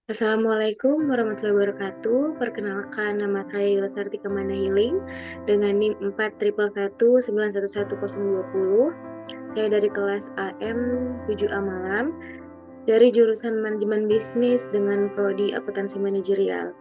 Assalamualaikum warahmatullahi wabarakatuh. Perkenalkan, nama saya Yulsartika Manahiling dengan NIM 411191120. Saya dari kelas AM 7A Malam dari jurusan Manajemen Bisnis dengan prodi Akuntansi Manajerial.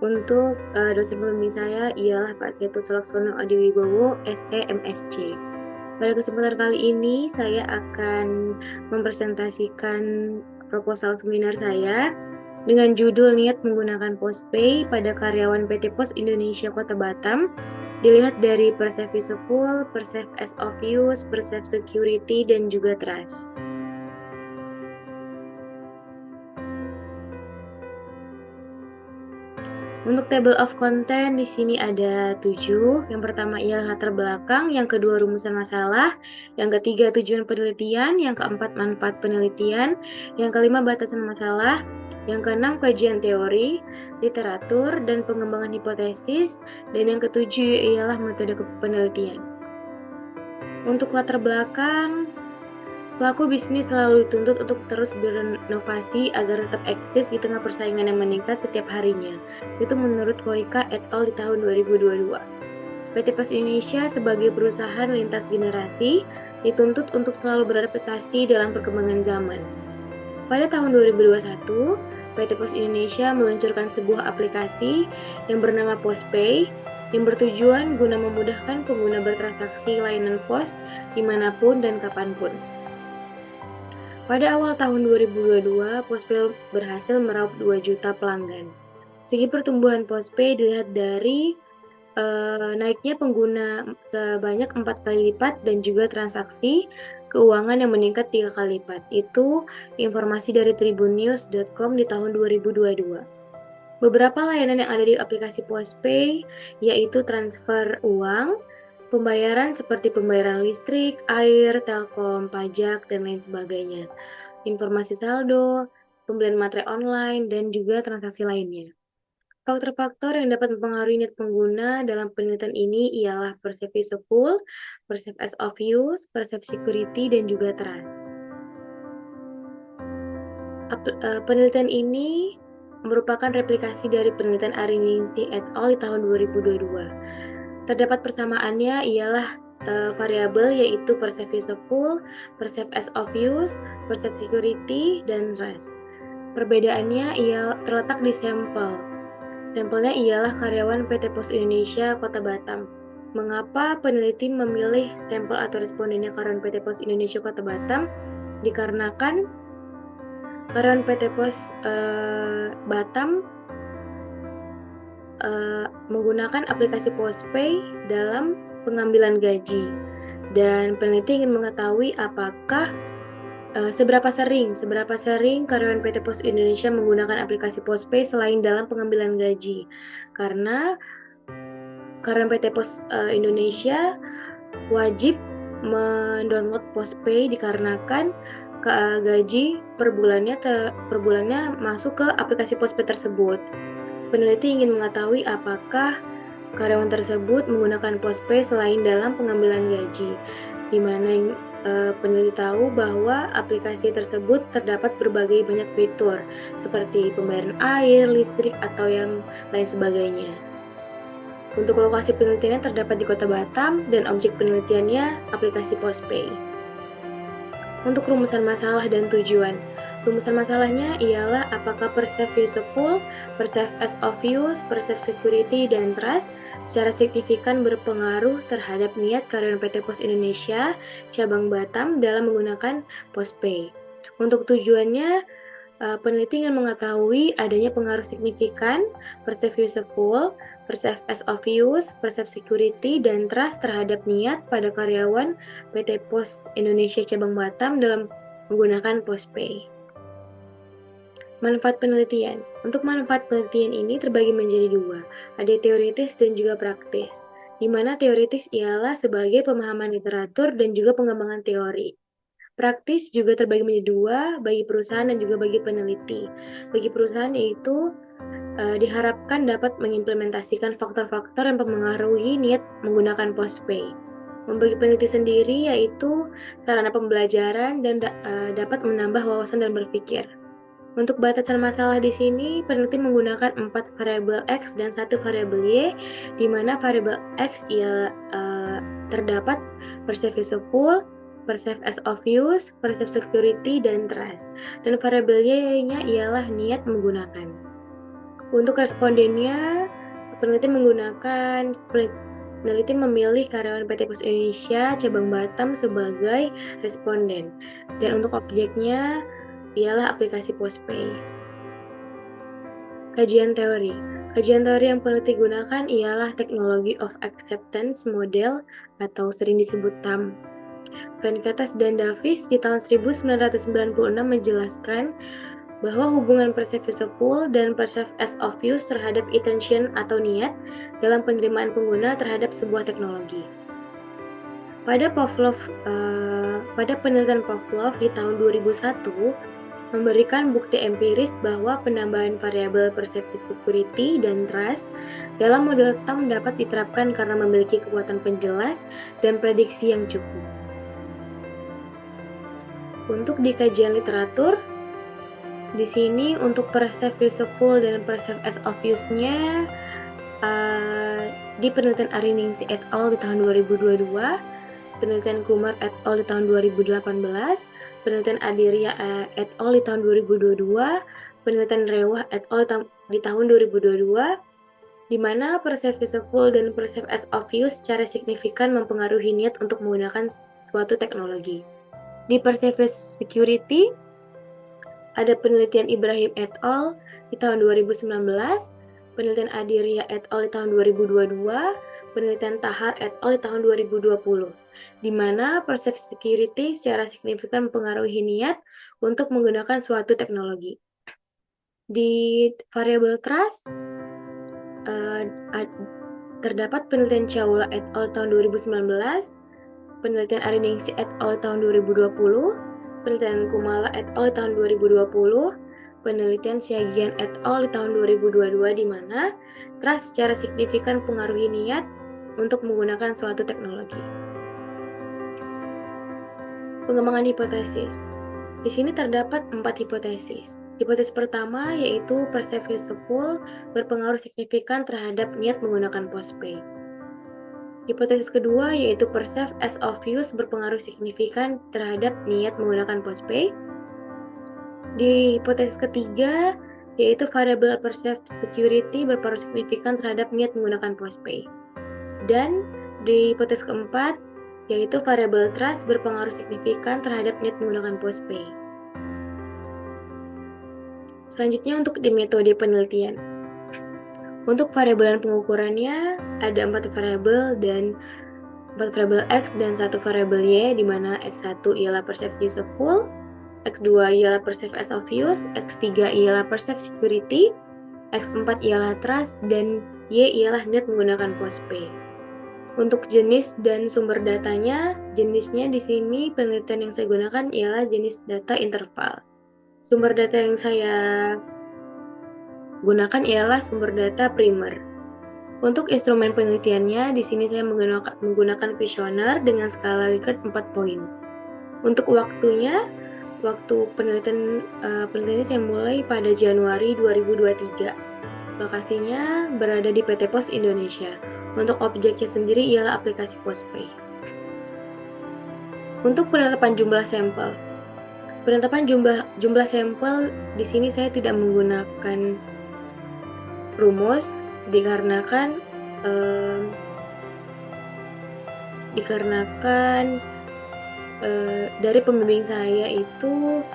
Untuk dosen pembimbing saya ialah Pak Setu Sulaksono Adiwibowo, SE MSc. Pada kesempatan kali ini saya akan mempresentasikan proposal seminar saya dengan judul Niat Menggunakan Postpay pada Karyawan PT Pos Indonesia Kota Batam, dilihat dari Persep Useful, Persep Ease of Use, Persep Security, dan juga Trust. Untuk table of content di sini ada 7. Yang pertama ialah latar belakang, yang kedua rumusan masalah, yang ketiga tujuan penelitian, yang keempat manfaat penelitian, yang kelima batasan masalah, yang keenam kajian teori, literatur, dan pengembangan hipotesis, dan yang ketujuh ialah metode penelitian. Untuk latar belakang, pelaku bisnis selalu dituntut untuk terus berinovasi agar tetap eksis di tengah persaingan yang meningkat setiap harinya. Itu menurut Korika et al. Di tahun 2022. PT Pos Indonesia sebagai perusahaan lintas generasi dituntut untuk selalu beradaptasi dalam perkembangan zaman. Pada tahun 2021, PT Pos Indonesia meluncurkan sebuah aplikasi yang bernama Postpay yang bertujuan guna memudahkan pengguna bertransaksi layanan pos dimanapun dan kapanpun. Pada awal tahun 2022, Postpay berhasil meraup 2 juta pelanggan. Segi pertumbuhan Postpay dilihat dari naiknya pengguna sebanyak 4 kali lipat dan juga transaksi keuangan yang meningkat 3 kali lipat. Itu informasi dari tribunnews.com di tahun 2022. Beberapa layanan yang ada di aplikasi Postpay yaitu transfer uang, pembayaran seperti pembayaran listrik, air, telkom, pajak, dan lain sebagainya. Informasi saldo, pembelian materai online, dan juga transaksi lainnya. Faktor-faktor yang dapat mempengaruhi niat pengguna dalam penelitian ini ialah persep useful, persep ease of use, persep security, dan juga trust. Penelitian ini merupakan replikasi dari penelitian Ariningsih et al. Di tahun 2022. Terdapat persamaannya ialah variabel yaitu persep useful, persep ease of use, persep security, dan trust. Perbedaannya ialah terletak di sampel. Sampelnya ialah karyawan PT Pos Indonesia Kota Batam. Mengapa peneliti memilih sampel atau respondennya karyawan PT Pos Indonesia Kota Batam? Dikarenakan karyawan PT Pos Batam menggunakan aplikasi Postpay dalam pengambilan gaji, dan peneliti ingin mengetahui apakah seberapa sering karyawan PT Pos Indonesia menggunakan aplikasi Postpay selain dalam pengambilan gaji. Karena karyawan PT Pos Indonesia wajib mendownload Postpay dikarenakan gaji per bulannya masuk ke aplikasi Postpay tersebut. Peneliti ingin mengetahui apakah karyawan tersebut menggunakan Postpay selain dalam pengambilan gaji, di mana peneliti tahu bahwa aplikasi tersebut terdapat berbagai banyak fitur, seperti pembayaran air, listrik, atau yang lain sebagainya. Untuk lokasi penelitiannya terdapat di Kota Batam, dan objek penelitiannya aplikasi Postpay. Untuk rumusan masalah dan tujuan. Rumusan masalahnya ialah apakah persep useful, persep ease of use, persep security, dan trust secara signifikan berpengaruh terhadap niat karyawan PT Pos Indonesia cabang Batam dalam menggunakan Postpay. Untuk tujuannya, peneliti ingin mengetahui adanya pengaruh signifikan persep useful, persep ease of use, persep security, dan trust terhadap niat pada karyawan PT Pos Indonesia cabang Batam dalam menggunakan Postpay. Manfaat penelitian. Untuk manfaat penelitian ini terbagi menjadi 2, ada teoritis dan juga praktis. Di mana teoritis ialah sebagai pemahaman literatur dan juga pengembangan teori. Praktis juga terbagi menjadi 2, bagi perusahaan dan juga bagi peneliti. Bagi perusahaan yaitu diharapkan dapat mengimplementasikan faktor-faktor yang mempengaruhi niat menggunakan Postpay. Bagi peneliti sendiri yaitu sarana pembelajaran dan dapat menambah wawasan dan berpikir. Untuk batasan masalah di sini, peneliti menggunakan 4 variabel X dan 1 variabel Y, di mana variabel X ialah terdapat perceived useful, perceived as of use, perceived security, dan trust. Dan variabel Y-nya ialah niat menggunakan. Untuk respondennya, peneliti memilih karyawan PT Pos Indonesia cabang Batam sebagai responden. Dan untuk objeknya ialah aplikasi Postpay. Kajian teori. Kajian teori yang peneliti gunakan ialah Technology of Acceptance Model atau sering disebut TAM. Venkatas dan Davis di tahun 1996 menjelaskan bahwa hubungan perceived useful dan perceived as of use terhadap intention atau niat dalam penerimaan pengguna terhadap sebuah teknologi. Pada penelitian Pavlov di tahun 2001 memberikan bukti empiris bahwa penambahan variabel perceived security dan trust dalam model TAM dapat diterapkan karena memiliki kekuatan penjelas dan prediksi yang cukup. Untuk di kajian literatur, di sini untuk perceived useful dan perceived as of use-nya di penelitian Ariningsi et al. Di tahun 2022, penelitian Kumar et al. Di tahun 2018, penelitian Adiria et al. Di tahun 2022, penelitian Rewah et al. Di tahun 2022, di mana perceived useful dan perceived as of use secara signifikan mempengaruhi niat untuk menggunakan suatu teknologi. Di perceived security, ada penelitian Ibrahim et al. Di tahun 2019, penelitian Adiria et al. Di tahun 2022, penelitian Tahar et al. Di tahun 2020, di mana perceived security secara signifikan mempengaruhi niat untuk menggunakan suatu teknologi. Di variabel trust, terdapat penelitian Chaula et al. Tahun 2019, penelitian Ariningsi et al. Tahun 2020, penelitian Kumala et al. Tahun 2020, penelitian Siagian et al. Di tahun 2022, di mana trust secara signifikan mempengaruhi niat untuk menggunakan suatu teknologi. Pengembangan hipotesis. Di sini terdapat 4 hipotesis. Hipotesis pertama yaitu perceived useful berpengaruh signifikan terhadap niat menggunakan Postpay. Hipotesis kedua yaitu perceived as of use berpengaruh signifikan terhadap niat menggunakan Postpay. Di hipotesis ketiga yaitu variabel perceived security berpengaruh signifikan terhadap niat menggunakan Postpay. Dan di hipotesis keempat yaitu variabel trust berpengaruh signifikan terhadap niat menggunakan Postpay. Selanjutnya untuk di metode penelitian. Untuk variabel pengukurannya ada 4 variabel dan 4 variabel X dan 1 variabel Y, di mana X1 ialah perceived useful, X2 ialah perceived as of use, X3 ialah perceived security, X4 ialah trust, dan Y ialah niat menggunakan Postpay. Untuk jenis dan sumber datanya, jenisnya di sini penelitian yang saya gunakan ialah jenis data interval. Sumber data yang saya gunakan ialah sumber data primer. Untuk instrumen penelitiannya, di sini saya menggunakan kuesioner dengan skala Likert 4 poin. Untuk waktunya, waktu penelitian saya mulai pada Januari 2023. Lokasinya berada di PT Pos Indonesia. Untuk objeknya sendiri ialah aplikasi Postpay. Untuk penetapan jumlah sampel. Penetapan jumlah sampel di sini saya tidak menggunakan rumus dikarenakan dari pembimbing saya itu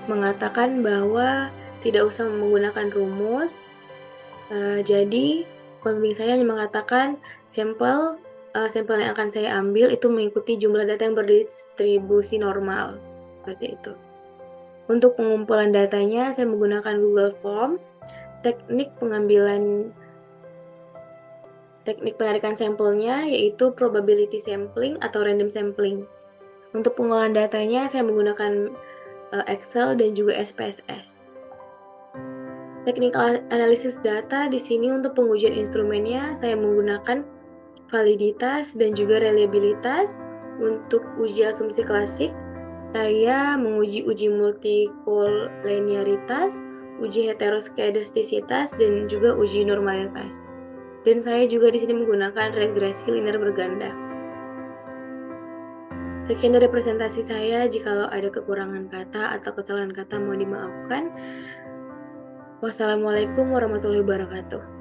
mengatakan bahwa tidak usah menggunakan rumus. Jadi pembimbing saya hanya mengatakan sampel yang akan saya ambil itu mengikuti jumlah data yang berdistribusi normal, seperti itu. Untuk pengumpulan datanya, saya menggunakan Google Form. Teknik penarikan sampelnya yaitu probability sampling atau random sampling. Untuk pengolahan datanya, saya menggunakan Excel dan juga SPSS. Teknik analisis data di sini untuk pengujian instrumennya, saya menggunakan validitas dan juga reliabilitas. Untuk uji asumsi klasik, saya menguji uji multicollinearitas. uji heteroskedastisitas, dan juga uji normalitas. Dan saya juga di sini menggunakan regresi linear berganda. Sekian dari presentasi saya. Jikalau ada kekurangan kata atau kesalahan kata mohon dimaafkan. Wassalamualaikum warahmatullahi wabarakatuh.